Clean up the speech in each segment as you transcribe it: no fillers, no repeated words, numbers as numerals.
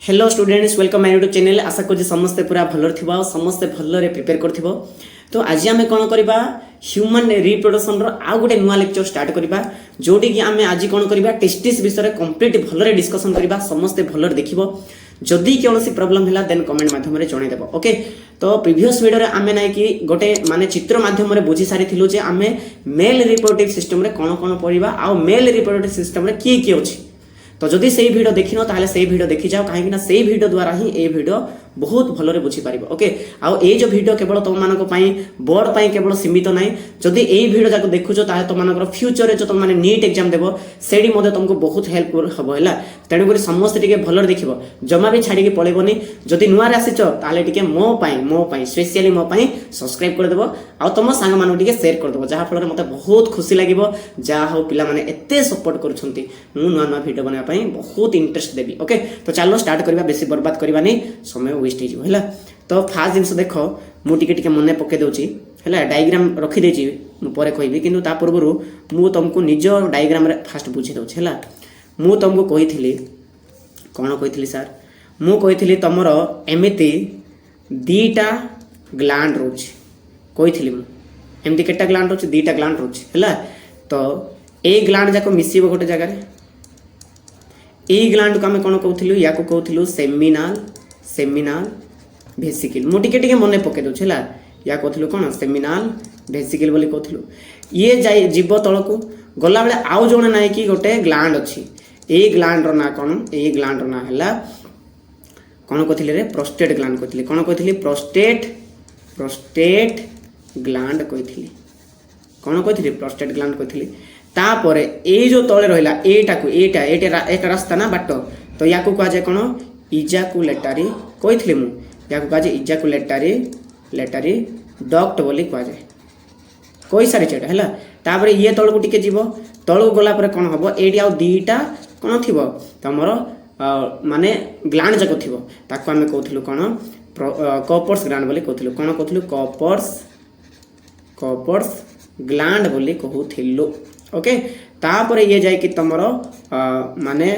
Hello students welcome my YouTube channel. आशा करूँ समस्ते पूरा भलर थिबा समस्ते भलरे प्रिपेयर करथिबो। तो आज आम कौन करवा ह्यूमन रिप्रोडक्शन आउ गोटे नुआ लेक्चर स्टार्ट करवा जोटी कि आम आज कौन करवा टेस्टिस विषय कंप्लीट भलरे डिस्कशन करवा समस्ते भलरे देखिबो। जदि कौन प्रॉब्लम है देन कमेंट माध्यम जनईदेव। ओके तो प्रीवियस वीडियो आम ना कि गोटे माने चित्र माध्यम बुझी सारी जे आम मेल रिप्रोडक्टिव सिस्टम रे कौन कौन पढ़ा आ मेल रिप्रोडक्टिव सिस्टम रे किए किए अच्छी। तो जदि से वीडियो देखिन ताहले से वीडियो देखि जाओ कहीं ना से वीडियो द्वारा ही ए वीडियो बहुत भलरे बुझी पारिबो। ओके आउ ए जो वीडियो केवल तुम मानक पई बोर्ड पई केवल सीमित नाही। जदि ए वीडियो जाको देखुचो ताहे तुम मानकर फ्यूचर रे जो तुम माने नीट एग्जाम देबो सेडी मध्ये तुमको बहुत हेल्प हबो हैला। तेणु करी समस्त टिके भलरे देखिबो जमा भी छाडी के पळेबोनी। जदि नुआ रे आसीचो ताहले टिके मो पई स्पेशली मो पई सब्सक्राइब कर देबो आ तुम सांग मानु टिके शेयर कर देबो जहा फल रे मते बहुत खुशी लागिबो। जा हो पिला माने एते सपोर्ट करूछंती मु नुआ नुआ वीडियो बना पई बहुत इंटरेस्ट देबी। ओके तो चलो स्टार्ट करबा बेसी बर्बाद करबानी समय वेस्ट हो हैला। तो फास्ट जिनस देख मु टिके मन पके दउची हैला डायग्राम रखी देची मु परे कहबी किंतु ता पूर्वरु मु तुमको निज डायग्राम रे फास्ट बुझी दउची हैला। मु तुमको कहिथिली कोन कहिथिली सर मु कहिथिली तमरो एमिति दीटा ग्लैंड रोच कहिथिली मु एमिति केटा ग्लैंड रोच दीटा ग्लैंड रोच हैला। तो ए ग्लैंड जाको मिसिबो गोटे जगह रे ए ग्लैंड को आम कौन कहूँ या कहूँ सेमिनाल भेसिकल मु टिके मन पके दूँ है या कहूँ कौन सेमिनाल भेसिकल बोली कहूँ। ये जाए जीव तल को गला बेले आउ जड़े ना कि गोटे ग्लैंड अच्छी ए ग्लैंड ना कौन ए ग्लैंड ना है कौन कहते रे प्रोस्टेट ग्लैंड कहती कौन कहती प्रोस्टेट ग्लैंड कही कौन कही प्रोस्टेट ग्लैंड कही। तापर ये जो तले रहा एटा एक रास्ता ना बाट तो या कह जाए कौन इजाकुलेटरी कही या कह जाए इजाकुलेटरी डक्ट बोली कह जाए कही सारी है। तापर ये तल को टिके जीव तल को गला कौन हम ये आउ दीटा कौन थी तुम माने ग्लैंड जाक थी ताको आम कहूँ कौन कॉपर्स ग्लैंड बोली कहूँ कौन कहूँ कॉपर्स ग्लैंड बोली कहूँ। ओके तापर ये जाए कि तुम माने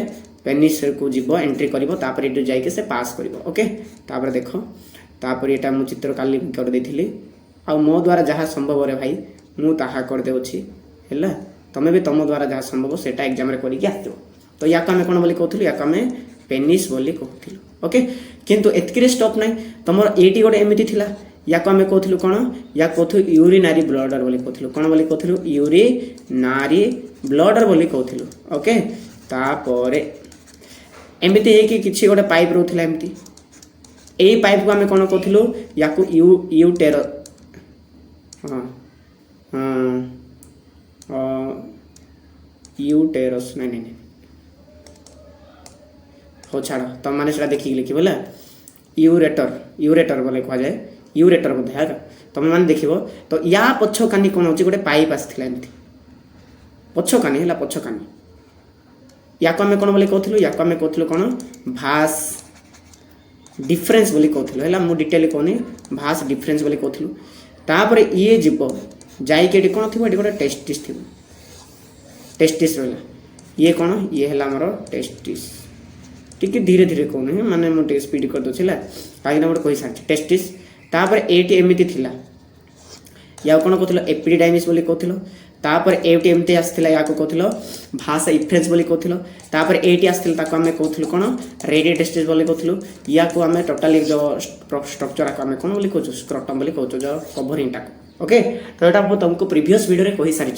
पेनिस को जीव एंट्री करिवो तापर ये जाए से पास करिवो। ओके तापर देख तापर एटा मु चित्र काली कर देथिली आ मो द्वारा जहाँ संभव रे भाई मु ताहा कर देउछि हैला। तमे भी तुम द्वारा जहाँ संभव सेटा एग्जाम रे करिक आथिबो। तो या आमे कोन बोली कहथुलु या आमे पेनिस बोली कहथुलु। ओके किंतु एतकी रे स्टॉप नाही तमर एटी गोटे एमिति थिला या आमे कहथुलु कोन या कहथु यूरिनारी ब्लडर बोली कहथुलु कौन बोली कहथुलु यूरिनारी ब्लडर बोली कहथुलु। ओके तापरे एमिति है कि किछि गोटे पाइप रहउथिला एमिति एई पाइप को आमे कोन कहथुलु या को यूटेर यूटेरस नहीं हो छाड़ तुम मैंने से देखिए लिख बोला यूरेटर बोले कह जाए यूरेटर बोधे है तुम मैंने देख तो या पछ कानी कौन हो गोटे पाइप आसाला एमती पछ कानी है पछ कानी या आम कौन बोले कहूँ या आम कहूँ कौन भास डिफरेंस बोली कहूँ है मुझे डिटेल कहनी भास डिफरेंस बोली कहूँ। तापर ये जीव जाइए कौन थी गोटे टेस्टिस थी टेस्टिस रहा ये कौन ये है आमर टेस्टिस टिके धीरे धीरे कहूँ माने मुझे स्पीड कर दूसरा कहीं गोटे कही सारी टेस्टिस। तापर एटी एमती थिला या कौन कहूँ एपिडिडाइमिस बोली कहूँ। तापर एटी एमती आसला या कहूँ भाषा इफ्रेंस बोली कहूँ। तापर एटी आसला आम कहूँ कौन रेडियो टेस्टिस बोली कहूँ या को आम टोटाली जो स्ट्रक्चर आम कौन बोली कहूँ स्क्रटम बोली कहूँ जो कभरिंग टाक। ओके तो यहाँ तुमको प्रीवियस वीडियो रे कही सारी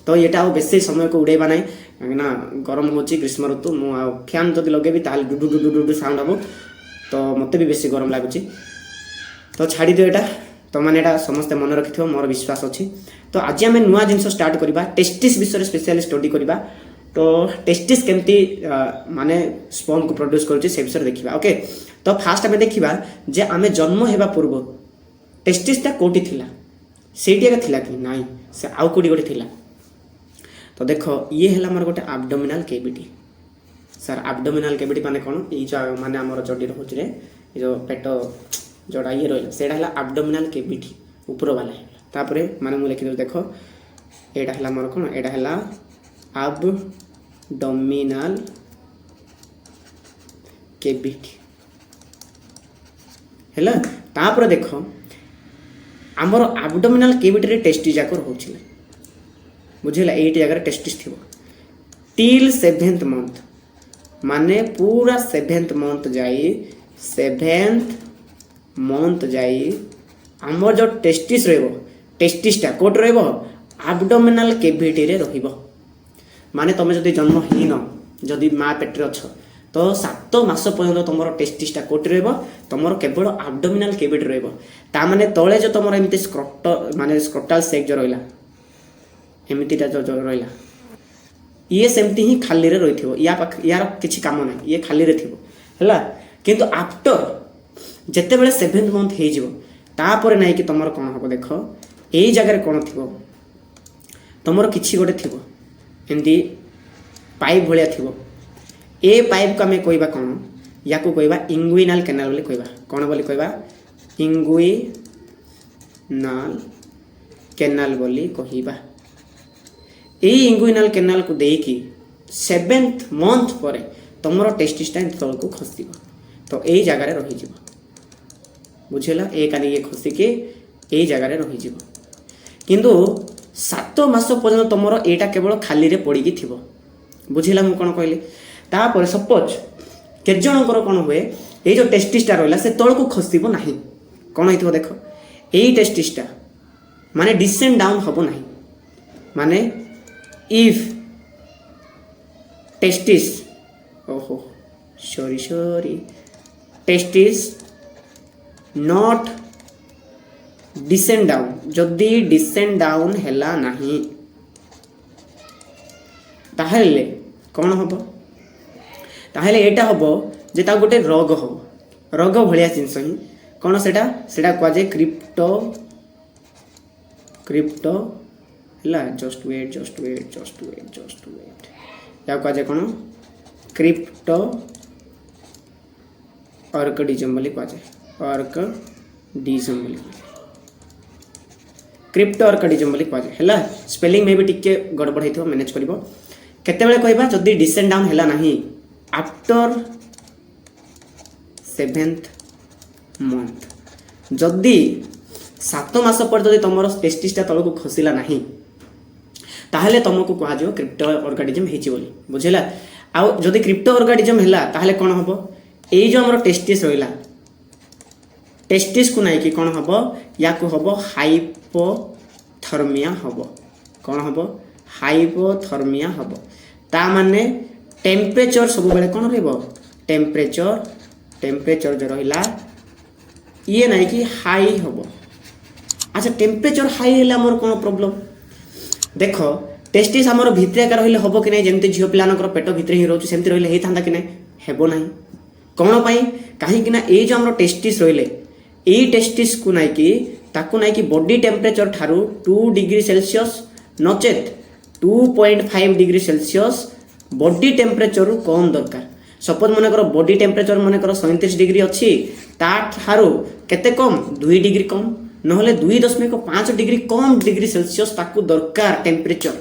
तो यहाँ बेसी समय को उड़ेबा ना कहीं गरम हो ग्रीष्म ऋतु मु फैन जब लगे ताल डुडु डुडु डुडु साउंड हम तो मत भी बेसी गरम लगुच तो छाड़ी दियो यहाँ तुम मैंने समस्ते मन रखि मोर विश्वास अच्छी। तो आज आम नुआ जिन स्टार्ट करवा टेस्टिस विषय स्पेशली स्टडी करवा। तो टेस्टिस केमती माने स्पर्म को प्रोड्यूस करुच्चे से विषय देखा। ओके तो फास्ट आम देखा जे आम जन्म होगा पूर्व टेस्टिसटा कौटी थिला सेठी एका थिला कि नाई से आउ कोडी गोटे थिला। तो देख ये है आमर गोटे abdominal cavity sir abdominal cavity माने कौन ये जो माने आमर जडी रोच रे जो पेट जोड़ा ये रहा सेटा है एब्डोमिनल कैविटी ऊपर वाला है। तापर माने मु लिखि देख एटा है मोर कौन एटा है एब्डोमिनल कैविटी ହେଲା। तापर देख आमर आब्डोमिनाल केविटी टेस्टिस जाक रोचे बुझेगा ये जगह टेस्टिस थी टिल 7th मंथ माने पूरा 7th मंथ जाई 7th मंथ जाई आमर जो टेस्टिस टेस्टिसटा कोट आब्डोमिनाल केविटी रे रहिबो माने तुम जदि जन्म हीन जदि माँ पेट्रे अच्छ तो 7 मास पर्यंत तुम टेस्टिसटा कोट तुम केवल आब्डोमिनाल केविटी रा माने तले जो तुम एमती स्क्रट माने स्क्रटाल सेक जो रहा एमतीटा जो रहा ये सेमती ही खाली रे रही यार किसी काम ना ये खाली रे थिबो हैला किंतु आफ्टर जेते बेले 7th मंथ हे जिवो तापर नाही कि तुमर कोन हबो देख एई जगह कोन थिबो तुमर किछि गोटे थिबो एमती पाइप भलिया थिबो ए पाइप को आम कहवा कौन या कहवा इंगुइनाल केनाल बोली कहवा कौन बोली कहवा इंगुइनाल केनाल बोली कहवा इंगुइनाल केनाल को देकी 7th मंथ पर तुम टेस्टिसटा तल को खस तो यही जगार रही बुझेगा ये कानी ये खसिकी यही जगार रही किंतु 7 मास पर्यंत तुम यहाँ केवल खाली रे पड़ी थी बुझेगा मुझे कौन कहली तापर सपोज के जनकर कौन हुए ये जो टेस्टिसटा रहा से तल को खसब ना कौन हो देख यही टेस्टिसटा माने डिसेंड डाउन हम ना माने इफ टेस्टिस ओहो sorry testis not descend down जदि डिसेंड डाउन हैला नहीं ताहले कौन हम ताहले एटा हम जे ता गोटे रोग हम रोग भलिया जिनस ही कौन सेटा कह जाए क्रिप्टो है जस्ट वेट या कह जाए कौन क्रिप्टो ऑर्किडिज्म बोली कह जाए ऑर्किडिज्म बोली क्रिप्टो ऑर्किडिज्म बोली कह जाए है स्पेलिंग में भी टिके गड़बड़ होता मैनेज कर केतेबेले कहबा जदि डिसेंड डाउन हैला नहीं आफ्टर 7th मंथ जदि 7 मास पर जदि तुम टेस्टिसटा तल को खसला नहीं ताहले तुमको कह क्रिप्टो ऑर्किडिज्म होची बोली बुझेला आउ जदि क्रिप्टो ऑर्किडिज्म हैला ताहले कौन हम ये जो हमर टेस्टिस रहिला टेस्टिस को नहीं कि कौन हम या को हम हाइपोथर्मिया हम कौन हम हाइपोथर्मिया हम ता माने टेम्परेचर सब बेले कौन रहिबो टेम्परेचर जो रहिला ये नहीं कि हाई हम अच्छा टेम्परेचर हाई है मोर कौन प्रॉब्लम देख टेस्टिस आमर भितर का रही हम कि नहीं जमी झील पिलानकर पेट भितर ही रोचे सेमती रही होता कि नहीं हेब ना कौन पाई कहीं ये जो आम टेस्टिस रही यही टेस्टिस को नहीं कि बॉडी टेम्परेचर ठारू 2 डिग्री सेल्सियस नचेत 2.5 डिग्री सेल्सियस बॉडी टेम्परेचर कम दरकार सपोज मनकर बॉडी टेम्परेचर मनकर 37 डिग्री अच्छी तारू केते कम 2 डिग्री कम नहले 2.5 डिग्री कम डिग्री सेल्सियस ताकू दरकार टेम्परेचर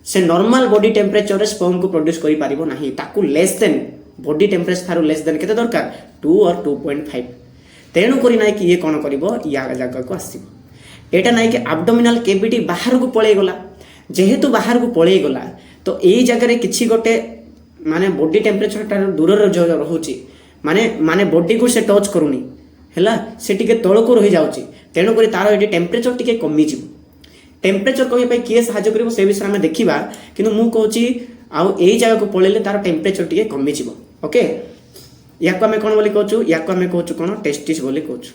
से नॉर्मल बॉडी टेम्परेचर रे स्पर्म को प्रोड्यूस करि पारिबो नाही ताकू less than body temperature Tharu less than केते दरकार 2 और 2.5 तेणु करी ना कि ये कौन करिबो या जगह को आसीबो एटा ना कि एब्डोमिनल केविटी बाहर को पळै गला जेहेतु बाहर को पळै गला तो यही जगह रे किछि गोटे माने बॉडी टेम्परेचर टा दूर जो रहुची माने बॉडी को से टच करूनी हैला से टिके तळ को रहि जाउची तेणु करी तार एटी टेम्परेचर टिके कमी जिवो टेम्परेचर कमी पाई किए सहायता करिवो से विषय में देखिबा किंतु मु कहूची आउ एही जगह को पळैले तार टेम्परेचर टिके कमी जिवो ओके याको आमे कोन बोली कहूचु याको आमे कहूचु कोन टेस्टिस बोली कहूचु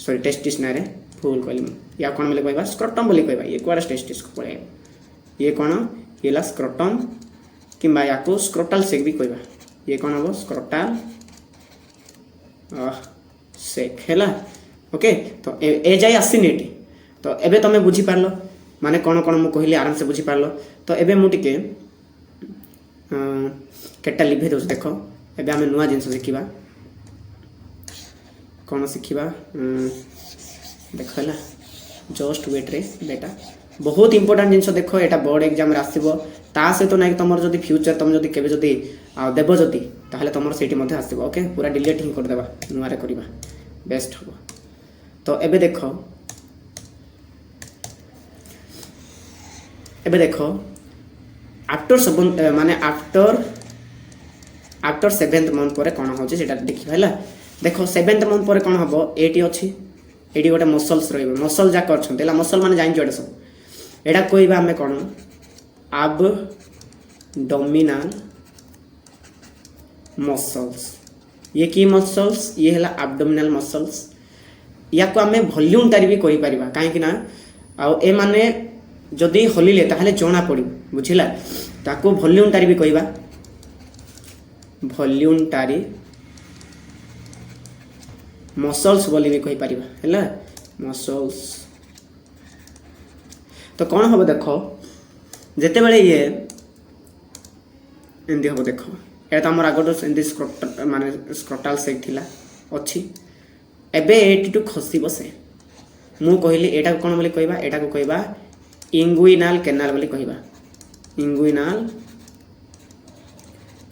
सॉरी टेस्टिस ना रे भूल कहली या कोन बोली कहबा स्क्रटम बोली कहबा ये कोरा टेस्टिस को पळे ये कोन येला स्क्रटम किंबा याको स्क्रोटल सेक भी कहबा ये कोन हो स्क्रोटल सेक हैला ओके तो ए जाय आसीनेटी तो एबे तमे बुझी पारलो माने कोन कोन मु कहली आराम से बुझी पारलो तो एबे मु टिके केटा लिभे दोस देखो एबे हमें नुआ जिनस शिखिबा कौन शिखिबा देखला जस्ट वेट रे बेटा बहुत इंपोर्टेंट जिनस देखो एटा बोर्ड एग्जाम रे आसीबो ता से तो नहीं तुम जदि फ्यूचर तुम जदि केबे जदि देव जदि ताहले तुम सेठी मध्ये आसीबो ओके पूरा डिलीट ही कर देबा नुआ रे करबा बेस्ट हम। तो एबे देख आफ्टर सेवेंथ माने आफ्टर 7th मंथ पर कौन हो देखा है। देख 7th मंथ पर कौन हम ये अच्छी ये गोटे मसल्स रसल जाक अच्छा मसल मैंने जान सब एटा कहवा आम कौन एबडोमिनल मसल्स। ये की मसल्स ये है एबडोमिनल मसल्स। या को आम वॉल्यूम टारी भी करें कहीं ए माने जदि हलिले ताहले जना पड़ बुझिला ताको वॉल्यूम टारी भी कहवा वॉल्यूम टारी मसल्स बोली भी कहि परिबा हैला मसल्स। तो कौन हम देख जिते बड़े ये एमती हम देख ये तो आम आगट माने स्क्रोटाल सेक थिला अच्छी एबे एटी टू खसी बसे मु कहली एटा कौन बोली कहबा एटा को कहबा इंगुइनाल कैनाल बोली कहबा इंगुइनाल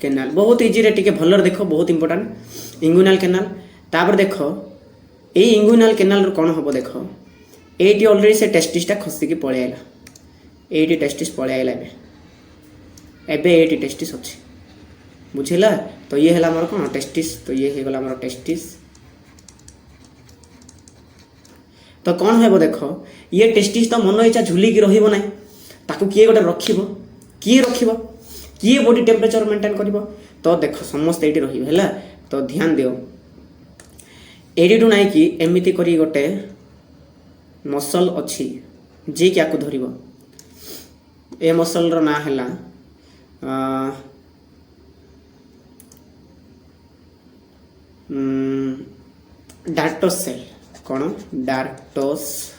कैनाल। बहुत इजी रे टिके भलर देख बहुत इंपोर्टेंट इंगुइनाल कैनाल। तापर देख ये इंगुइनाल कैनाल कौन हम देख ये ऑलरेडी से टेस्टिसटा खसिकी पलैला ये टेस्टिस पलैला एबे ये टेस्टिस अच्छी बुझेला। तो ये है आमर कौन टेस्टिस तो ये हो गला आमर टेस्टिस। तो कौन है देख ये टेस्टिस तो मन इच्छा झुलिकी रही ना ताकू किए गोटे किए बॉडी टेम्परेचर मेंटेन कर। तो देख समस्त ये रहा तो ध्यान दियो एडू नाई कि एमती करी गोटे मसल अच्छी जी क्या को धरिबो ए मसल रो ना हैला डार्टोस सेल कौन डार्टोस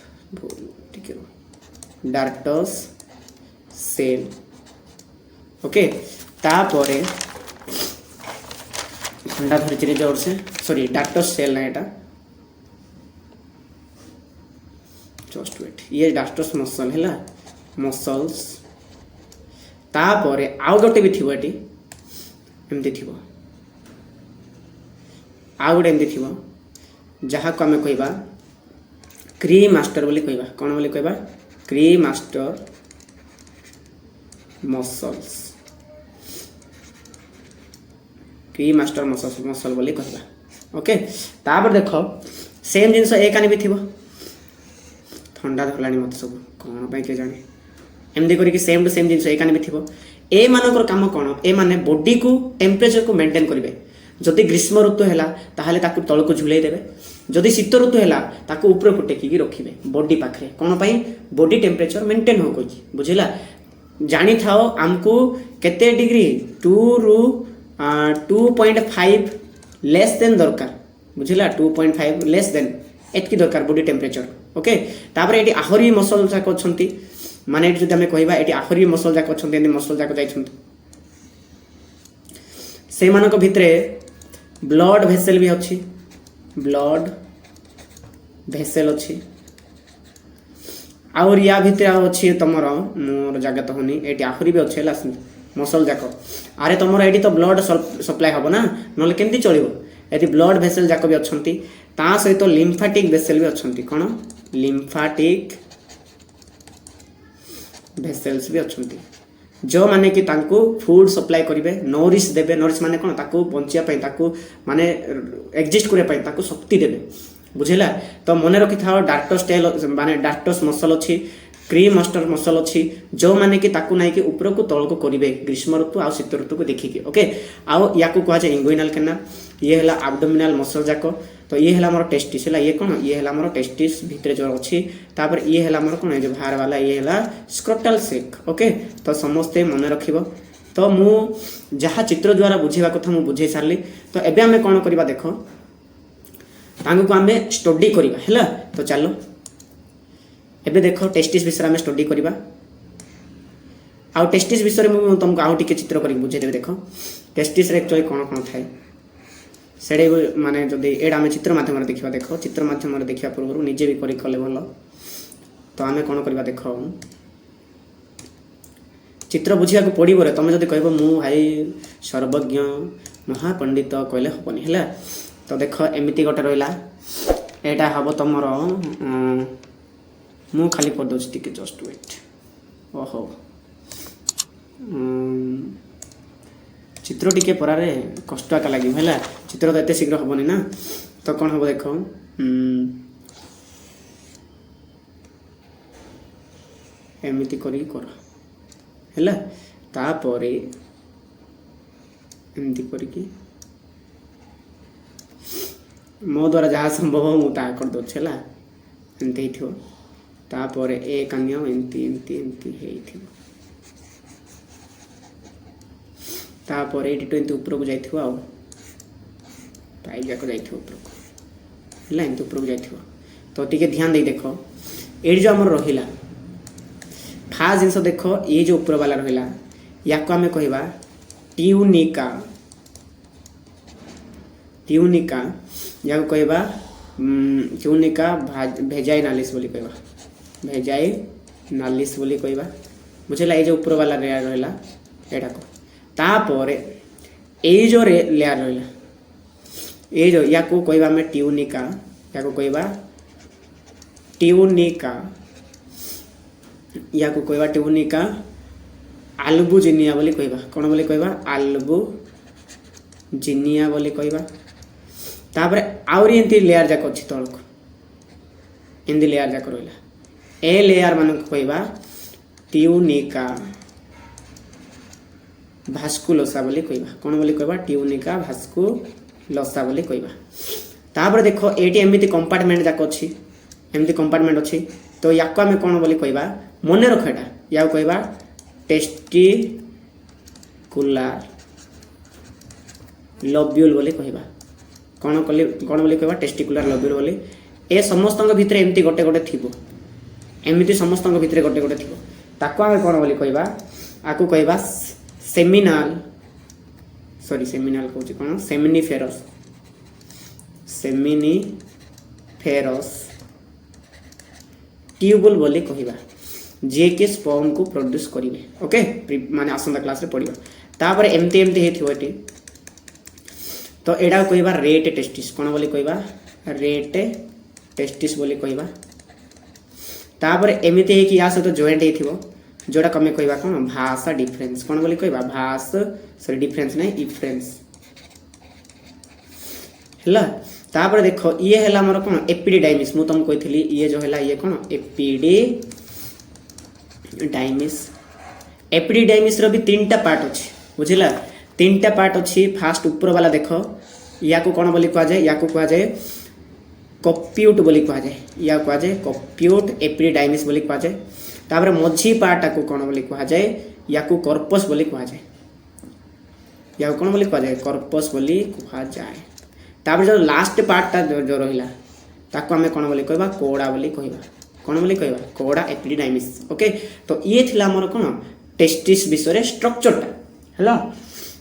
डार्टोस सेल ओके। तापरे ठंडा धरी जोर से सॉरी डार्टोस सेल ना एटा जस्ट वेट ये डार्टोस मसल है मसल्स। तापरे आउ गोटे भी थी एटी एमती थी आउ गोटे एमती थी जहाँ को आम कहवा क्री मास्टर बोली कहवा कौन बोली कहवा क्री मास्टर मसल्स क्री मास्टर मसल बोली कहवा ओके। तापर देख सेम जिनस एक आनी भी थी ठंडा धरलानी मत सब कौन पे के जाने एमती करके सेम टू सेम जिनस एक आनी भी थी ए मानकर काम कौन ए माने बॉडी को टेम्परेचर को मेंटेन करेंगे। जदि ग्रीष्म ऋतु है ताहले ताकू तलक झुले देवे जदि शीत ऋतु है ताकू ऊपर को टेकिकी रखिए बॉडी पाखे कौन पाई बॉडी टेम्परेचर मेंटेन हो गई बुझिला। जानी थाओ आमको केते डिग्री 2 रु 2.5 लेस देन दरकार बुझिला 2.5 लेस देन एतकी दरकार बॉडी टेम्परेचर ओके। तापर एटी आहरी मसल जाक अछंती माने जदि हमें कहबा एटी आहरी मसल जाक अछंती एनी मसल जाक जाइछंती से मानक भितरे ब्लड भेसेल भी अच्छी ब्लड भेसेल अच्छी आउर या भितर अच्छी तुमर मोर जगह तो होनी ये आहरी भी अच्छे मसल जाक अरे तुम ये तो ब्लड सप्लाई हम ना ना केमती चलो ये ब्लड भेसेल जाक भी अच्छा ता सहित लिम्फाटिक भेसेल भी अच्छा कौन लिम्फाटिक भेसेल्स भी अच्छा जो माने कि तांको फूड सप्लाई करेंगे नोरिश देवे नोरिश माने कौन ताको बंचिया ताको माने एक्जिस्ट करने ताको शक्ति देवे बुझेला। तो मन रखी था डार्टोस टेल माने डार्टोस मसल अच्छी क्री मास्टर मसल अच्छी जो माने कि ताको नाई कि ऊपर को तल को करेंगे ग्रीष्म ऋतु आ शीत ऋतु को देखिए ओके। आउ या कह जाए इंगुइनाल कैनाल ये है एब्डोमिनल मसल जाक। तो ये है टेस्टिस है ये कौन ये है टेस्टिस भितर जो अच्छी तापर ये है कौन जो बाहर वाला ये है स्क्रोटाल सेक ओके। तो समस्ते मन रख तो मु जहाँ चित्र द्वारा बुझेवा कथा मु बुझे सारी। तो एबे आमे कौन करवा देख तांको आम स्टडी करवा है। तो चलो एबे देख टेस्टिस विषय आम स्टडी करवा आउ टेस्टिस विषय में तुमको आउ टिके चित्र कर बुझेदेवी देख टेस्टिस एक्चुअली कौन कौन थाए से माने जदि एडा आम चित्र मध्यम देखा देख चित्र मध्यम देखा पूर्व निजे भी कले भल। तो आम कौन करवा देख चित्र बुझा पड़ो रे तुम जब कह मु भाई सर्वज्ञ महापंडित कहले हेनी है। तो देख एमती गोटे रहा यहाँ हम तुम मु खाली करदे टे जस्ट वेट ओहो चित्र टिके परारे कष्ट एका लगे है चित्र तो एत शीघ्र हेनी ना तो कौन हम देख एमती कर तापर एमती करके मो द्वारा जहाँ संभव हो मुझे कर दूसरी है एमती तापर ए कान्य एमती एमती एमती तापर ये एमती उपरक जाइए पाइप जाक जाइए उपरक है एमती उपरक जाइए तो टी ध्यान दे देख ये जो आम रहा फास्ट जिनस देख ये जो ऊपर वाला रहा या आम कह ट्यूनिका ट्यूनिका या कहवा ट्यूनिका भेजाई नालिस बोली कहवा भेजाई नालिस बोली कहवा बुझेगा ये जो ऊपर वाला लेयर रहा यहाँ को तापर ये जो लेयर रहा ये जो या को कहवा आम ट्यूनिका या को कहवा ट्यूनिका या को कहवा ट्यूनिका आल्बुजिनिया बोली कहवा कौन बोली कहवा आल्बुजिनिया बोली कहवा तापर आउरी एंती लेयर जाक अच्छी तौक एंती लेयर जाक रहा ए लेयर मान कहवा ट्यूनिका भास्कुलोसा बोली कहवा कौन बोली कहवा ट्यूनिका भास्कुलोसा बोली कहवा तापर देख ये एमती कंपार्टमेंट जाक अच्छी एमती कंपार्टमेंट अच्छी तो या आम कौन बोली कहवा मन रख एटा या कहवा टेस्टिकुलार लब्यूल बोली कहवा कौन बोली कहवा टेस्टिकुलार लब्यूल बोली ए समस्त भितर एमती गोटे गोटे थी एमती समस्त भितर गोटे गोटे थी ताको आम कौन बोली कहवा आकु कहवा सेमिनाल सॉरी सेमिनाल कहूँ कौन सेमिनिफेरस सेमिनिफेरस ट्यूबुल बोली कहवा जे के स्पर्म को प्रोड्यूस करेंगे ओके माने आसंता क्लास रे पढ़िबा तापर एमती एमती हेथिबो एटी तो एडा कहवा रेट टेस्टिस कौन बोली कहवा रेट टेस्टिस बोली कहवा तापर एमती है कि या सहित जॉइंट हेथिबो जोड़ा कमे कहवा कौन भाषा डिफरेंस कौन बोली कहवा भाष सॉरी डिफरेंस नहीं इफरेंस हैला तापर देखो ये है हमर कौन एपिडिडाइमिस मु तुम कही ये जो है ये कौन एपिडिडाइमिस एपिडिडाइमिस रो भी तीनटा पार्ट अच्छे बुझिला तीनटा पार्ट अच्छी फास्ट ऊपर वाला देख या को कौन बोली कह जाए या को कह जाए कप्यूट बोली कह जाए या कह जाए कप्यूट एपिडिडाइमिस बोली कह जाए तापर मझी पार्ट को कौन बोली कह जाए या को कर्पस बोली कह जाए या कौन बोली कह जाए कर्पस बोली कह जाए तापर जो लास्ट पार्टटा जो रहा ताको आम कौन बोली कहवा कोड़ा बोली कहवा कौन बोली कहवा कोड़ा एपिडिडाइमिस ओके तो ये थिला हमर कौन टेस्टिस विषय स्ट्रक्चरटा है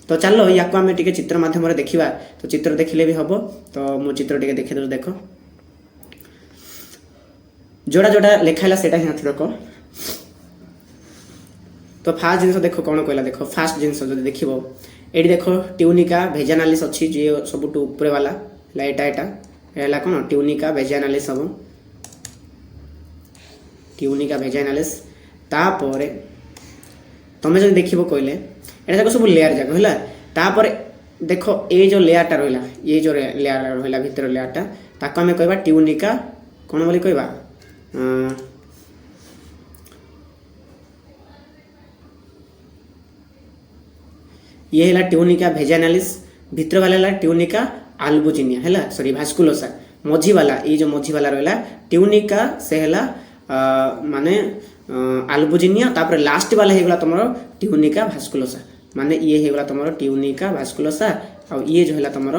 तो चलो या आम टे चित्र माध्यम देखा तो चित्र देखिले भी हम तो मो चित्र टे देखी दो देख जोड़ा जोड़ा लिखाला से रख तो फास्ट जिन देख कौन कहला देख फास्ट जिन देख ये देख ट्यूनिका भेजानालिस अच्छी जी सब ऊपर वाला यहाँ कौन ट्यूनिका भेजानालिस हम ट्यूनिका भेजानालिस तापर तुम जो देख कहले यहाँ जाक सब लेयर जाक है तापर देख ये जो लेयरटा रहा ये जो लेयर रहा भीतर लेयरटा ताको आम कहवा ट्यूनिका कौन बोली कहवा ये है ट्यूनिका भेजानालिस भीतर वाला ट्यूनिका आल्बुजिनिया है सॉरी भास्कुलोसा मझी वाला ये जो मझी वाला रहा ट्यूनिका से है माने आल्बुजिनिया तापर लास्ट वाला होगा तुम ट्यूनिका भास्कुलोसा माने ये होगा तुम ट्यूनिका भास्कुलोसा और ये जो है तुम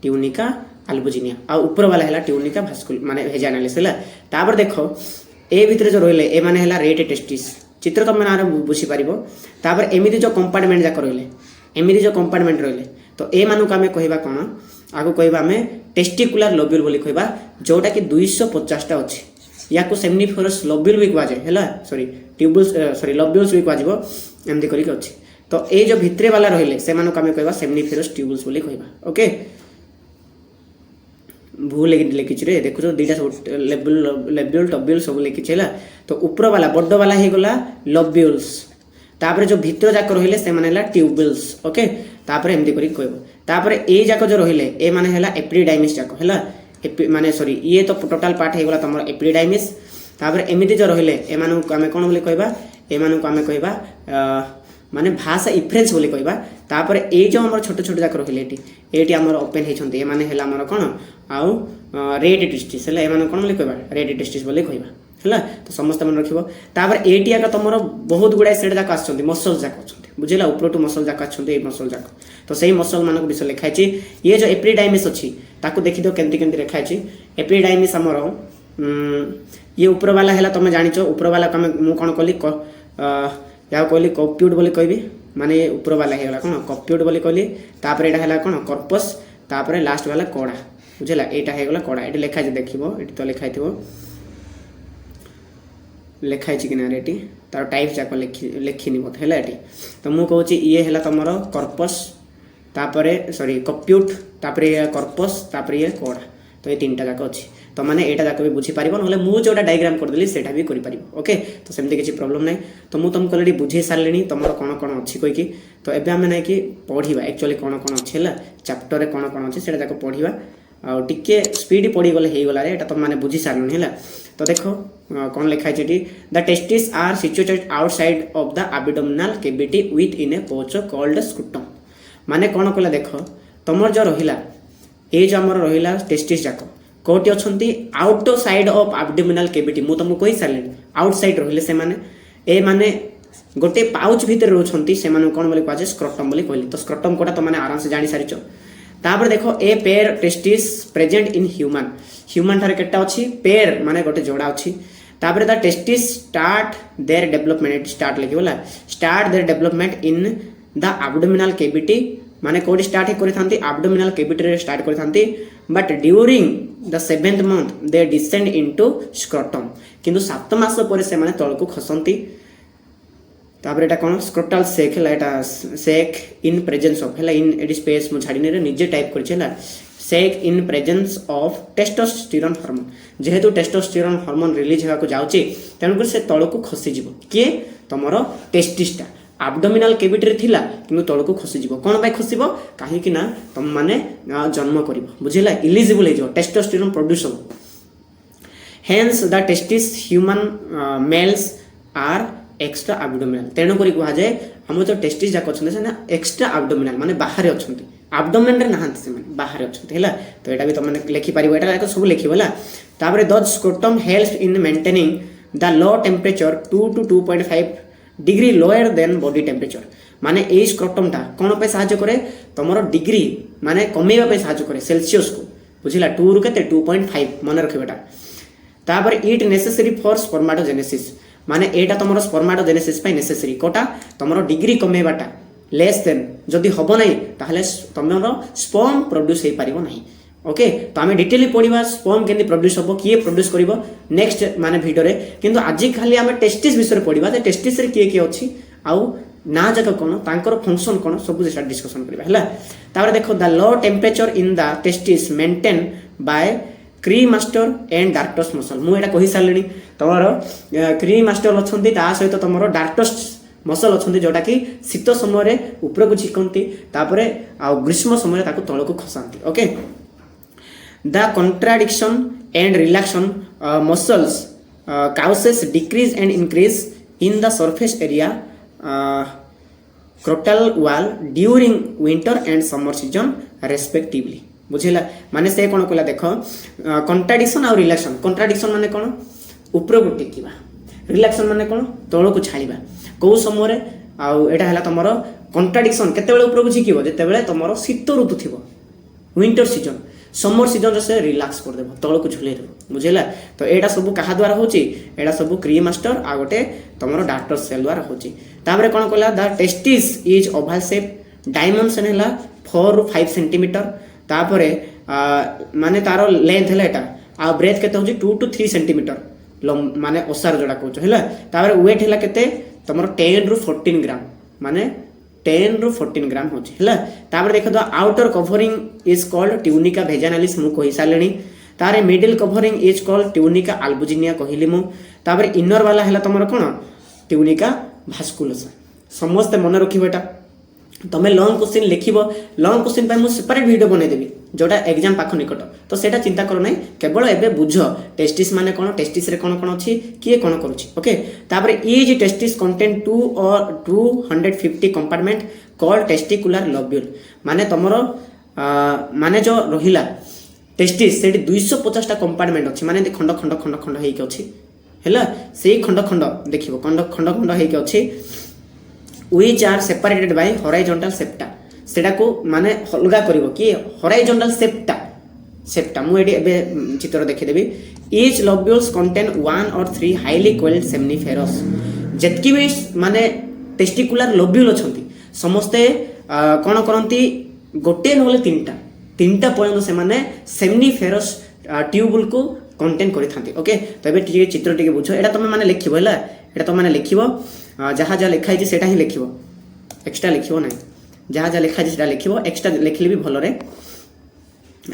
ट्यूनिका आल्बुजिनिया और ऊपर वाला है ट्यूनिका भास्कुल माने भेजानालिस है तापर देख ए भितर जो रही ए माने है रेट टेस्टिस चित्र तुम मैंने बुझीपार तापर एमती जो कंपार्टमेंट जाक रही एमती जो कंपार्टमेंट रही तो ए मानक आम कहवा कौन आगे कहवा आम टेस्टिकुलार लब्यूल बोली कहवा जोटा कि 250टा अच्छी या को सेमिनिफेरस लब्यूल भी कह जाए है सॉरी ट्यूबुल्स सॉरी लब्यूल्स भी कह एमती करके अच्छी तो ये जो भितरे वाला रही से आम कहवा सेमिनिफेरस ट्यूबुल्स बोली कहवा ओके भूल लिखी रे देखु दुईटा सब लेब्यूल टब्यूल सब लिखी है। तो ऊपर वाला बड़ वाला हो गला लब्यूल्स, तापर जो भीतर जाक रहिले से माने ट्यूब्यूल्स। ओके तापर एमती करी कहब। तापर ए जाक जो रहिले ए माने हैला एपिडाइमिस जाक हैला माने सॉरी ये तो टोटल पार्ट हो गला तमर एपिडाइमिस। तापर एमिति जो रहिले ए मानु को हमें कोन बोली कहबा ए मानु को हमें कहबा माने भाषा इफ्रेंस बोली कहबा। तापर ए जो हमर छोट छोट जाक रहिले एटी हमर ओपन हेछंती ए माने हैला हमर कोन आउ रेड टेस्टिस हैला ए मानु कोन बोली कहबा रेड टेस्टिस बोली कहबा हैला। तो समस्त मन रखिबो। तापर एटी आका तमर बहुत गुडा सेड जाक आछंती मसल जाक आछंती बुझिला ऊपर टू मसल जाक आछंती ए मसल जाक। तो सही मसल मानक विषय लिखाई छी। ये जो एपिडाइमिस अछि ताकू देखि दो केमती केमती लिखाई छी। एपिडाइमिस हमर ये ऊपर वाला हैला तमे जानिचो ऊपर वाला कमे मु कोन कहली या कहली कॉप्यूड बोली कहबी माने ऊपर वाला हे गला कोन कॉप्यूड बोली कहली। तापर एटा हैला कोन कॉर्पस तापर लास्ट वाला कोड़ा बुझिला एटा हे गला कोड़ा। एटी लिखाई छी देखिबो एटी तो लिखाई थिबो लिखाई छी किना रेटी तार टाइप जाक लिखि निबो हैला एटी। तो मु कहूची ये हैला तमरो कॉर्पस तापर सॉरी कॉप्यूड तापर ये कॉर्पस तापर ये कोड़ा। तो ये तीनटा जाक अछि। तो माने एटा जाक भी बुझी पारिबो नले मु जोटा डायग्राम कर देली सेटा भी करि पारिबो। ओके तो सेमते किछि प्रॉब्लम नै। तो मु तुमको ऑलरेडी बुझे सारलेनी तमरो कोन कोन अछि कोइ की। तो एबे हमें नै कि पढिबा एक्चुअली कोन कोन अछि हैला चैप्टर रे कोन कोन अछि सेटा जाक पढिबा आ टिके स्पीड पढि गले हे गला रे एटा तो माने बुझी सारलनी हैला। तो देखो कोन लिखाइ छेटी the testis are situated outside of the abdominal cavity within a pouch called scrotum. माने कोन कहला देखो तमर जो रहिला ए जो हमर रहिला टेस्टिस जाक कोटी अछंती outside of abdominal cavity मु तुमको कहि सारलेनी आउटसाइड रहिले से माने ए माने गोटे पाउच भीतर रहछंती से माने कोन बोली कहजे स्क्रोटम बोली कहली। तो स्क्रोटम कोटा तो माने आराम से जानि सारिचो। तापर देखो a pair testis present in human थारे केटा अछि पेयर माने गोटे जोड़ा अछि। तापर the testis start their development start लिखिबला start their development in the abdominal cavity माने कोडी स्टार्ट करि थांती एब्डोमिनल कैविटी रे स्टार्ट करि थांती but during the 7th month they descend into scrotum किंतु 7 मास पर से माने तळको खसंती। तापर एटा कोन स्क्रोटल सेक हैला एटा सेक इन प्रेजेंस ऑफ हैला इन एडी स्पेस मु छाडी ने निजे टाइप करछि हैला सेक in presence of testosterone hormone जेहेतु टेस्टोस्टेरोन हार्मोन रिलीज हेबा को जाउची तेनु से तळको खसी जिवो के तमरो टेस्टिसटा एब्डोमिनल कैविटी रे थिला किंतु तळको खसी जिवो। कोन बाय खसिबो काहे कि ना तम माने जन्म करिवो बुझिला इलिजिबल हे जो टेस्टोस्टेरोन प्रोड्यूस हो। Hence the testis human males are extra abdominal तेणु करी कहा जाए हम जो टेस्टिस जाक अछन से ना एक्स्ट्रा एब्डोमिनल माने बाहर अछंती एब्डोमेन रे नाहंती से माने बाहर अछंती हैला। तो एटा भी त माने लिखि पारिबो एटा एक सब लिखिबो हैला। तापर the scrotum helps in maintaining the low temperature 2 to 2.5 degree lower than body temperature माने ए स्क्रोटम टा कोन पे सहायता करे तमरो डिग्री माने कमेबा पे सहायता करे सेल्सियस को बुझिला 2 रु केते 2.5 मन रखिबेटा। तापर इट नेसेसरी फॉर स्पर्माटोजेनेसिस माने एटा तमरो स्पर्माटोजेनेसिस पे नेसेसरी कोटा तमरो डिग्री कमेबाटा लेस देन जदी हबो नै ताहले तमरो स्पर्म प्रोड्यूस हे पारिबो नै। ओके तो आम डिटेली पढ़ा स्पर्म केमती प्रोड्यूस हम किए प्रोड्यूस कर नेक्स्ट माने वीडियो रे किंतु आज खाली आम टेस्टिस विषय पढ़ा टेस्टिस रे किए किए अच्छी आउ ना जगह कौन तांकर फंक्शन कौन सब डिस्कसन करबा। तापर देखो the low temperature in the testis maintain by क्री मास्टर एंड डार्कटस मसल मुझे कही सारे तुम क्री मास्टर अच्छा ता सहित तुम डार्कटस मसल अच्छा जोटा कि शीत समय ऊपर को झिकती तापर आ ग्रीष्म समय तल को खसाती। Okay the contraction and relaxation muscles causes decrease and increase in the surface area scrotal wall during winter and summer season respectively बुझेला। माने से कोन कहला देखो contraction और relaxation contraction माने कोन ऊपर को टेकिबा रिलैक्सन माने कोन तळ को छाड़ीबा को समय रे आ एटा हला तमरो contraction केते बेले ऊपर को झिकिबो जेते बेले तमरो शीत ऋतु थिबो विंटर सीजन समर सीजन से रिलैक्स कर देबो तळ को झुले देबो बुझेला। तो एटा सब कहा द्वारा होची एटा सब क्री मास्टर आ गोटे तमरो डाक्टर सेल द्वारा होची। ताबरे कोन कहला the testis is Oval shape dimension हला 4 ରୁ 5 सेंटीमीटर तापरे माने तारो लेंथ हला एटा आ ब्रेथ केते होची 2 to 3 सेंटीमीटर माने ओसार जोडा कहचो हला। तापरे वेट हला केते तमरो 10 ରୁ 14 ग्राम माने 10 ରୁ 14 ग्राम होची हला। तापर देखो तो outer covering is called tunica vaginalis मु कहि सालेनी। तारे middle covering is called tunica albuginea कहली मु तापर इनर वाला है तुम कौन ट्यूनिका भास्कुलसा समस्ते मन रखिब एटा तुम्हें लंग क्वेश्चन लिखिब लंग क्वेश्चन पर मुझे सेपरेट वीडियो बनईदेवी जोटा एग्जाम पाख निकट तो सेटा चिंता करो ना केवल एबे बुझ टेस्टिस माने कौन टेस्टिस रे कौन कौन अच्छी किए कौन करुच्ची ओके तापर इज टेस्टिस कंटेंट 2 और 250 कंपार्टमेंट कॉल्ड टेस्टिकुलर लोब्यूल माने तुमर माने जो रहिला टेस्टिस से 250 कंपार्टमेंट अच्छी माने खंड खंड खंड खंड होइके अच्छी हैला से खंड खंड देखिबो खंड खंड खंड होइके अच्छी which are separated by horizontal septa सेटा को माने अलगा करिवो कि horizontal septa मु एडी एबे चित्र देखि देबी each lobules contain 1 or 3 highly coiled seminiferous जतकी भी माने टेस्टिकुलर लोब्यूल अछंती समस्ते कोन करंती गोटे नले तीनटा पर्यंत से माने सेमिनिफेरस ट्यूबुल को कंटेन करि थांती ओके तो एबे टिके चित्र टिके बुझो एटा तुम माने लिखिबो हैला एटा तुम माने लिखिबो जहाँ जहाँ लिखाई सेटा ही लिखिबो एक्स्ट्रा लिखिबो नहीं जहाँ जहाँ लिखाई सेटा लिखिबो एक्स्ट्रा लिखिले भी भलरे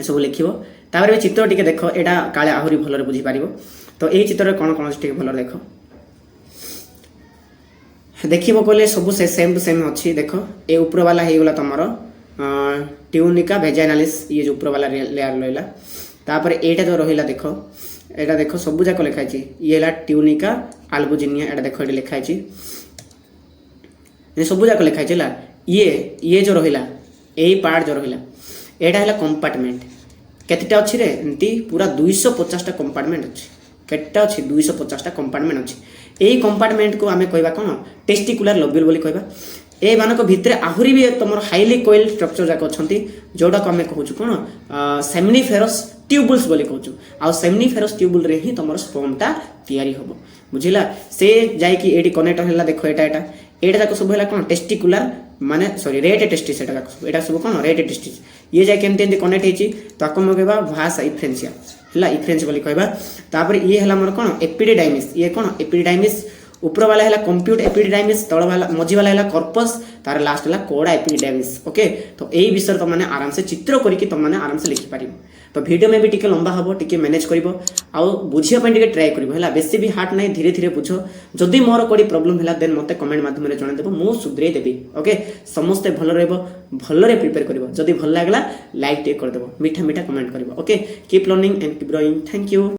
सब लिखिबो तापर भी चित्र टिके देखो एटा काले आहुरी भलरे बुझी पारिबो तो एई चित्र कोन कोन टिके भलरे देखो देखिबो कोले सब से सेम टू सेम अछि देखो ए ऊपर वाला हे गला तमरो ट्यूनिका वेजाइनालिस ये जो ऊपर वाला लेयर लइला तापर एटा जो रहिला देखो एटा देखो सब जाक लिखाई छी ये ला ट्यूनिका अल्बुजिनिया एटा देखो एटा लिखाई छी ये सब जाक लिखाई छी ला ये जो रहिला एई पार्ट जो रहिला एटा हला कंपार्टमेंट केतेटा अछि रे एंती पूरा 250 टा कंपार्टमेंट अछि केतेटा अछि 250 टा कंपार्टमेंट अछि एई कंपार्टमेंट को आमे कहबा कोन टेस्टिकुलर लोब्यूल बोली कहबा ए मानक भितर आहुरी भी तुम हाईली कोइल स्ट्रक्चर जाक अच्छी जोटा को आम कहूँ कौन सेमिनिफेरस ट्यूबुल्स बोली कहूँ आ सेमिनिफेरस ट्यूबुल रे ही तुम स्पर्मटा तैयारी हम बुझिला से जाइकी एटी कनेक्टर है देख एटा जाक सब है कौन टेस्टिकुलर माने सॉरी रेट टेस्टिस एटा सब कौन रेट टेस्टिस ये जाए केमती कनेक्ट होती ताको हम कहबा भाषा इफ्रेंसिया है इफ्रेंस बोली कहबा तापर ये है मोर कौन एपिडिडाइमिस ये कौन एपिडिडाइमिस ऊपर वाला है कंप्यूट एपिडिडाइमिस तल वाला मझी वाला है कर्पस तार लास्ट है कोड़ा एपिडिडाइमिस ओके तो यही विषय तुम मैंने आराम से चित्र करके तुम मैंने आराम से लिखि पार तो वीडियो में भी टिके लंबा हम टिके मैनेज कर बुझापी टे ट्राए कर बेसी भी हार्ड ना धीरे धीरे बुझ जदि मोर कोई प्रोब्लेम है देन मत कमेंट माध्यम जनदेव मुझे सुधरे देवी ओके समस्ते भल भलरे प्रिपेयर कर जदि भल लगला लाइक टे करदेव मीठा मीठा कमेंट कर okay keep learning and keep growing thank you.